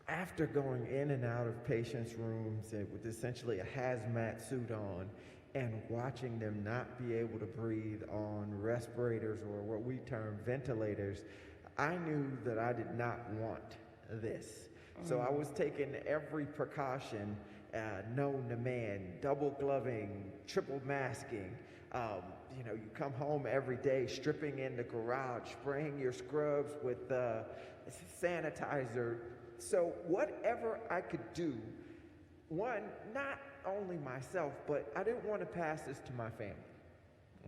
after going in and out of patients' rooms with essentially a hazmat suit on and watching them not be able to breathe on respirators or what we term ventilators, I knew that I did not want this. So I was taking every precaution known to man, double gloving, triple masking. You come home every day, stripping in the garage, spraying your scrubs with sanitizer. So whatever I could do, one, not only myself, but I didn't want to pass this to my family,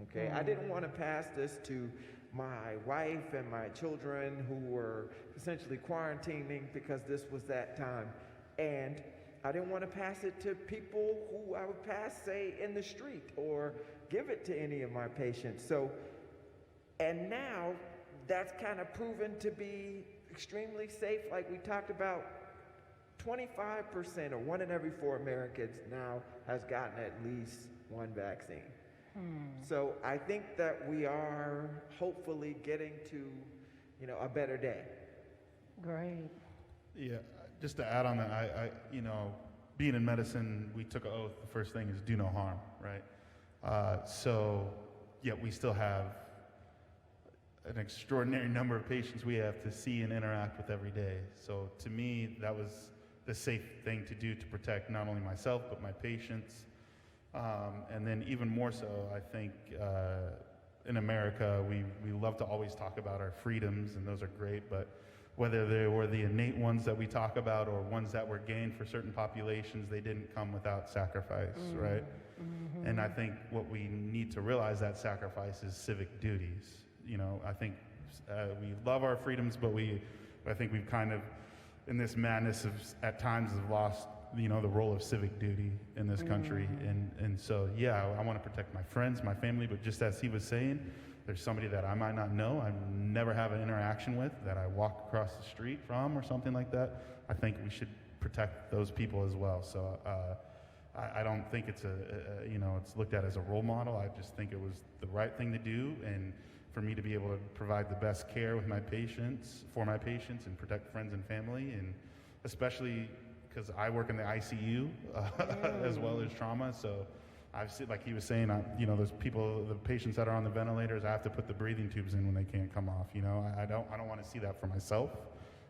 okay? I didn't want to pass this to my wife and my children who were essentially quarantining because this was that time. And I didn't want to pass it to people who I would pass, say, in the street or give it to any of my patients. So, and now that's kind of proven to be extremely safe. Like we talked about, 25% or 1 in every 4 Americans now has gotten at least one vaccine. So I think that we are hopefully getting to, a better day. Great. Yeah, just to add on that, I being in medicine, we took an oath. The first thing is do no harm, right? So, yet we still have an extraordinary number of patients we have to see and interact with every day. So to me, that was the safe thing to do to protect not only myself, but my patients. And then even more so, I think in America, we love to always talk about our freedoms, and those are great, but whether they were the innate ones that we talk about or ones that were gained for certain populations, they didn't come without sacrifice, right? And I think what we need to realize that sacrifice is civic duties. I think we love our freedoms, but I think we've kind of, in this madness, at times have lost, the role of civic duty in this country. And so, yeah, I want to protect my friends, my family, but just as he was saying, there's somebody that I might not know, I never have an interaction with, that I walk across the street from or something like that. I think we should protect those people as well. So I don't think it's it's looked at as a role model. I just think it was the right thing to do, and for me to be able to provide the best care for my patients, and protect friends and family, and especially because I work in the ICU as well as trauma. So I've seen, like he was saying, those people, the patients that are on the ventilators, I have to put the breathing tubes in when they can't come off. I don't want to see that for myself.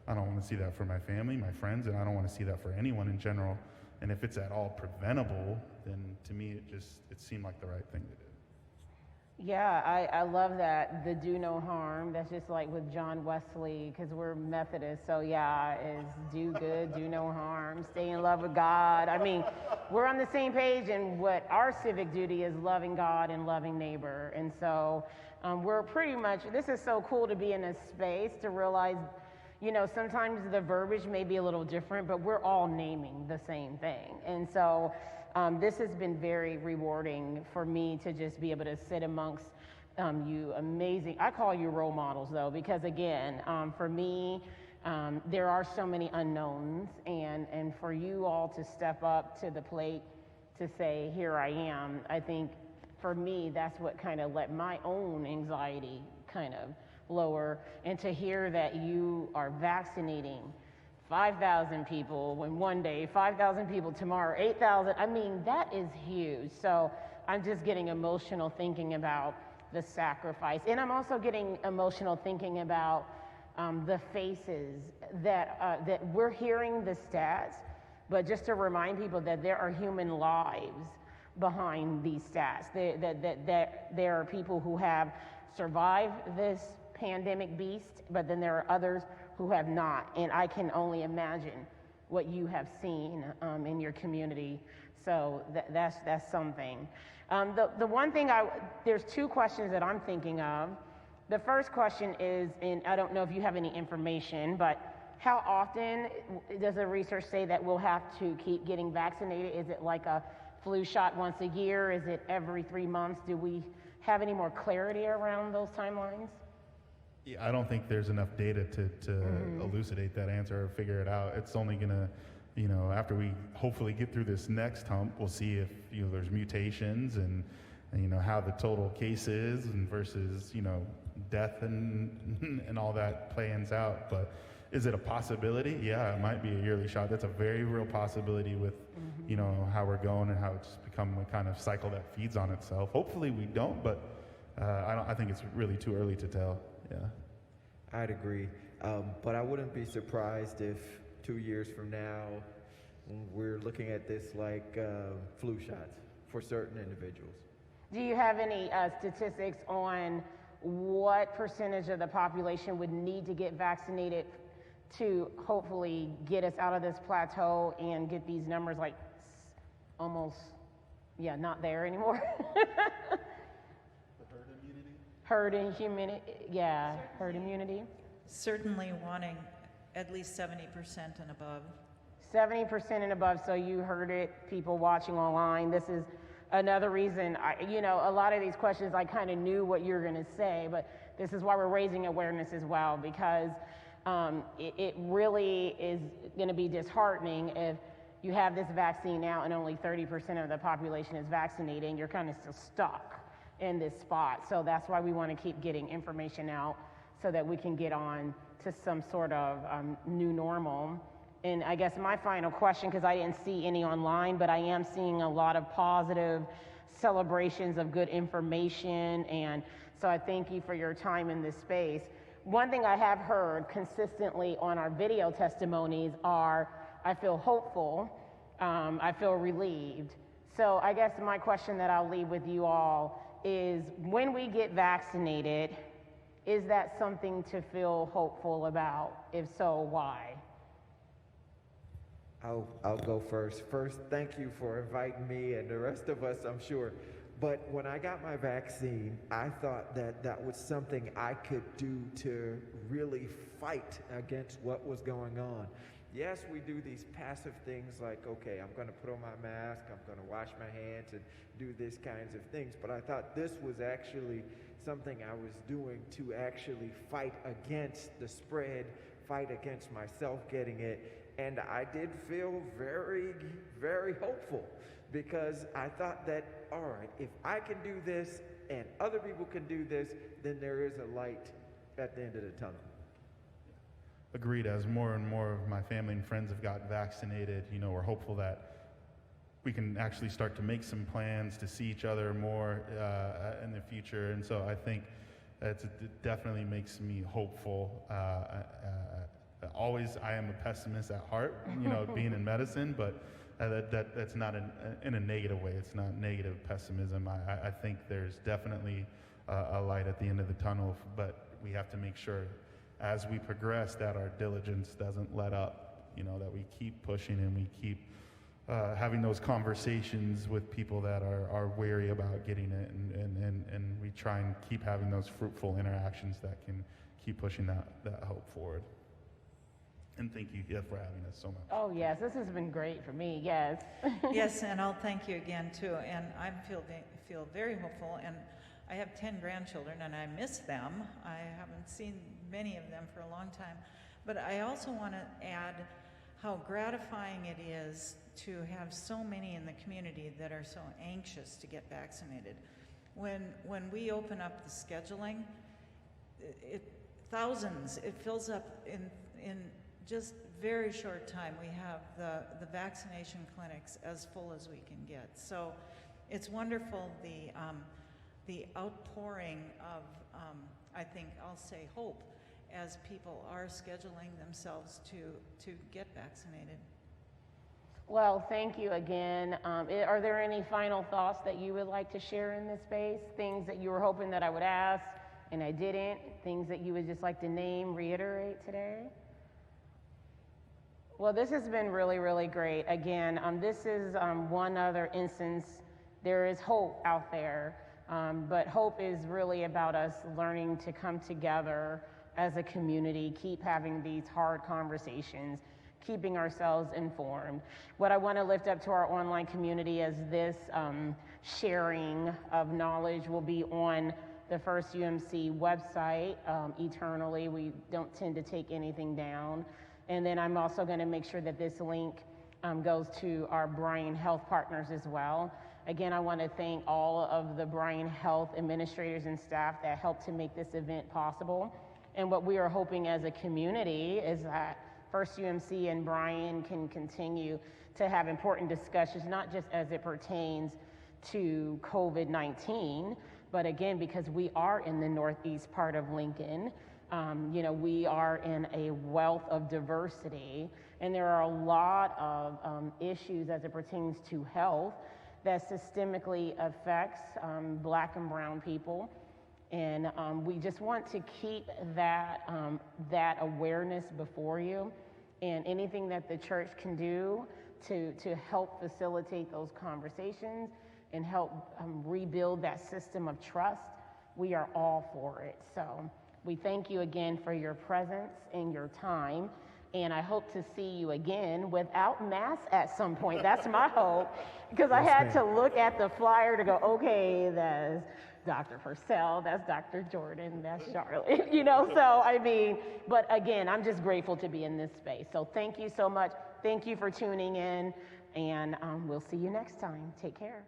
I don't want to see that for my family, my friends, and I don't want to see that for anyone in general. And if it's at all preventable, then to me it seemed like the right thing to do. Yeah, I love that, the do no harm. That's just like with John Wesley, because we're Methodist. So yeah, it's do good, do no harm, stay in love with God. I mean, we're on the same page, and what our civic duty is loving God and loving neighbor. And so we're pretty much, this is so cool to be in a space to realize, sometimes the verbiage may be a little different, but we're all naming the same thing. And so this has been very rewarding for me to just be able to sit amongst you amazing, I call you role models though, because again, for me, there are so many unknowns, and for you all to step up to the plate to say, here I am, I think for me, that's what kind of let my own anxiety kind of lower, and to hear that you are vaccinating 5,000 people when one day, 5,000 people tomorrow, 8,000, I mean, that is huge. So I'm just getting emotional thinking about the sacrifice. And I'm also getting emotional thinking about the faces that we're hearing the stats, but just to remind people that there are human lives behind these stats, that there are people who have survived this pandemic beast, but then there are others who have not, and I can only imagine what you have seen in your community. So that's something. The one thing there's two questions that I'm thinking of. The first question is, and I don't know if you have any information, but how often does the research say that we'll have to keep getting vaccinated? Is it like a flu shot once a year? Is it every 3 months? Do we have any more clarity around those timelines? Yeah, I don't think there's enough data to elucidate that answer or figure it out. It's only gonna, after we hopefully get through this next hump, we'll see if there's mutations and how the total case is and versus death and all that plans out. But is it a possibility? Yeah, it might be a yearly shot. That's a very real possibility with how we're going and how it's become a kind of cycle that feeds on itself. Hopefully we don't, but I think it's really too early to tell. Yeah, I'd agree, but I wouldn't be surprised if 2 years from now we're looking at this like flu shots for certain individuals. Do you have any statistics on what percentage of the population would need to get vaccinated to hopefully get us out of this plateau and get these numbers like almost, not there anymore? Herd immunity, herd immunity. Certainly wanting at least 70% and above. 70% and above, so you heard it, people watching online. This is another reason, a lot of these questions I kind of knew what you were going to say, but this is why we're raising awareness as well, because it really is going to be disheartening if you have this vaccine now and only 30% of the population is vaccinated and you're kind of still stuck in this spot. So that's why we want to keep getting information out so that we can get on to some sort of new normal. And I guess my final question, because I didn't see any online, but I am seeing a lot of positive celebrations of good information, and so I thank you for your time in this space. One thing I have heard consistently on our video testimonies are, I feel hopeful, I feel relieved. So I guess my question that I'll leave with you all is, when we get vaccinated, is that something to feel hopeful about? If so, why? I'll go first. First, thank you for inviting me and the rest of us, I'm sure, But when I got my vaccine, I thought that that was something I could do to really fight against what was going on. Yes, we do these passive things like, okay, I'm going to put on my mask, I'm going to wash my hands and do these kinds of things. But I thought this was actually something I was doing to actually fight against the spread, fight against myself getting it. And I did feel very, very hopeful, because I thought that, all right, if I can do this and other people can do this, then there is a light at the end of the tunnel. Agreed. As more and more of my family and friends have gotten vaccinated, we're hopeful that we can actually start to make some plans to see each other more in the future. And so I think it definitely makes me hopeful. Always, I am a pessimist at heart, being in medicine, but that's not in a negative way. It's not negative pessimism. I think there's definitely a light at the end of the tunnel, but we have to make sure as we progress that our diligence doesn't let up, that we keep pushing and we keep having those conversations with people that are wary about getting it, and we try and keep having those fruitful interactions that can keep pushing that hope forward. And thank you for having us so much. Oh, yes, this has been great for me, yes. Yes, and I'll thank you again, too. And I feel very hopeful, and I have 10 grandchildren, and I miss them. I haven't seen many of them for a long time. But I also want to add how gratifying it is to have so many in the community that are so anxious to get vaccinated. When we open up the scheduling, thousands, it fills up in just very short time. We have the vaccination clinics as full as we can get. So it's wonderful, the outpouring of, I think I'll say hope, as people are scheduling themselves to get vaccinated. Well, thank you again. Are there any final thoughts that you would like to share in this space? Things that you were hoping that I would ask and I didn't? Things that you would just like to reiterate today? Well, this has been really, really great. Again, this is one other instance. There is hope out there, but hope is really about us learning to come together as a community, keep having these hard conversations, keeping ourselves informed. What I want to lift up to our online community is this sharing of knowledge will be on the First UMC website eternally. We don't tend to take anything down. And then I'm also going to make sure that this link goes to our Bryan Health partners as well. Again, I want to thank all of the Bryan Health administrators and staff that helped to make this event possible. And what we are hoping as a community is that First UMC and Bryan can continue to have important discussions, not just as it pertains to COVID-19, but again, because we are in the northeast part of Lincoln. We are in a wealth of diversity, and there are a lot of issues as it pertains to health that systemically affects Black and brown people. And we just want to keep that awareness before you, and anything that the church can do to help facilitate those conversations and help rebuild that system of trust, we are all for it. So we thank you again for your presence and your time, and I hope to see you again without masks at some point. That's my hope, because I had to look at the flyer to go, okay, that's Dr. Percell, that's Dr. Jordan, that's Charlotte, so but again, I'm just grateful to be in this space. So thank you so much. Thank you for tuning in, and we'll see you next time. Take care.